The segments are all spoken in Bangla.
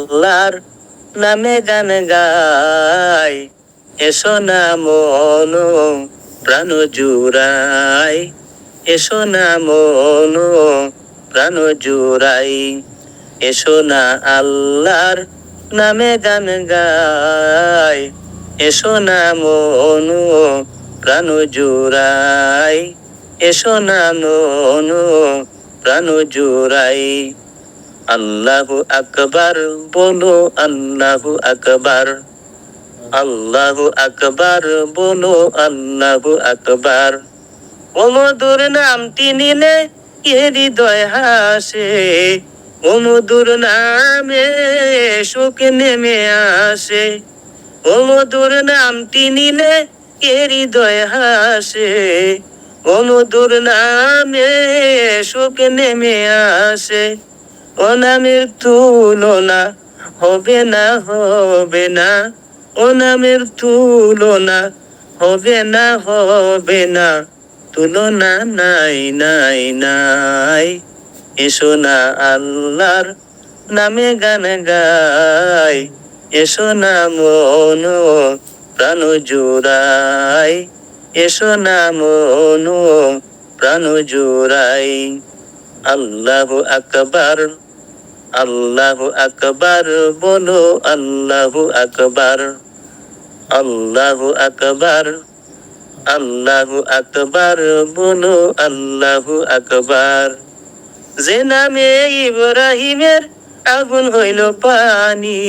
আল্লাহর নামে গান গাই, এসো না মন প্রাণ জুড়াই, এসো না মন প্রাণ জুড়াই, এসো না আল্লাহর নামে গান গাই, এসো না মন প্রাণ জুড়াই, এসো না মন প্রাণ জুড়াই। আল্লাহু আকবার বলো, আল্লাহু আকবার, আল্লাহু আকবার বলো, আল্লাহু আকবার। ও মধুর নামটি নিলে এ হৃদয় হাসে, ও মধুর নামে সুখ নেমে আসে, ও মধুর নামটি নিলে এ হৃদয় হাসে, ও মধুর নামে সুখ নেমে আসে। ও নামের তুলনা হবে না, হবে না, ও নামের তুলনা হবে না, হবে না, তুলনা নাই নাই নাই। এসো না আল্লাহর নামে গান গাই, এসো না মন প্রাণ জুড়াই, এসো না মন প্রাণ জুড়াই। আল্লাহু আকবার, আল্লাহু আকবার বলো, আল্লাহু আকবার, আল্লাহু আকবার, আল্লাহু আকবার বলো, আল্লাহু আকবার। যে নামে ইব্রাহিমের আগুন হইল পানি,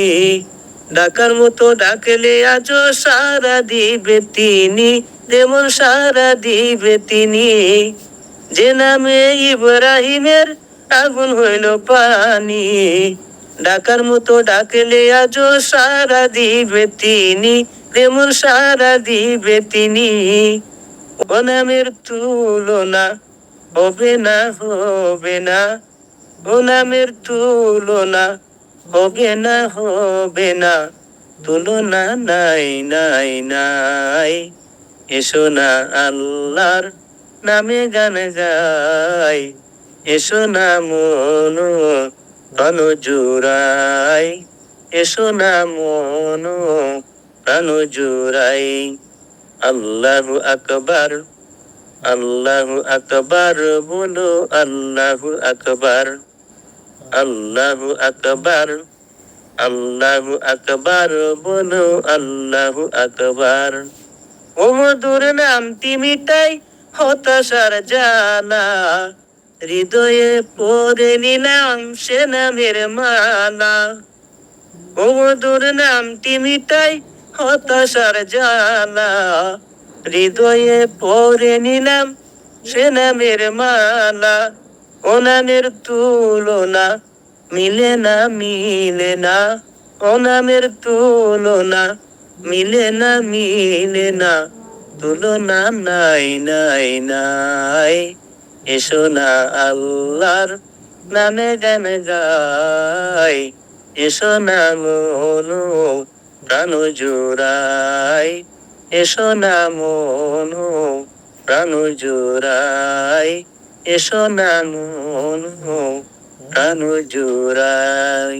ডাকার মতো ডাকলে আজও সারা দিবে তিনি, তেমন সারা দিবে তিনি। যে নামে ইব্রাহিমের আগুন হইল পানি, ডাকার মতো ডাকলে আজও সারা দিবে তিনি, তেমন সারা দিবে তিনি। ও নামের তুলনা হবে না, হবে না, ও নামের তুলনা হবে না, হবে না, তুলনা নাই নাই নাই। এসো না আল্লাহর নামে গান গাই, এসো না মন প্রাণ জুড়াই, এসো না মন প্রাণ জুড়াই। আল্লাহু আকবার, আল্লাহু আকবার বলো, আল্লাহু আকবার, আল্লাহু আকবার, আল্লাহু আকবার বলো, আল্লাহু আকবার। ও মধুর নামটি মিটাই হতাশার জ্বালা, হৃদয়ে পড়ে নিলাম সে নামের মালা। ও মধুর নামটি মিটাই হতাশার জ্বালা, হৃদয়ে পড়ে নিলাম সে নামের মালা। ও নামের তুলনা মিলে না, মিলে না, ও নামের তুলনা মিলে না, মিলে না, তুলনা নাই নাই নাই। এসো না আল্লাহর নামে গান গাই, এসো না মন প্রাণ জুড়াই, এসো না মন প্রাণ জুড়াই, এসো না মন প্রাণ জুড়াই।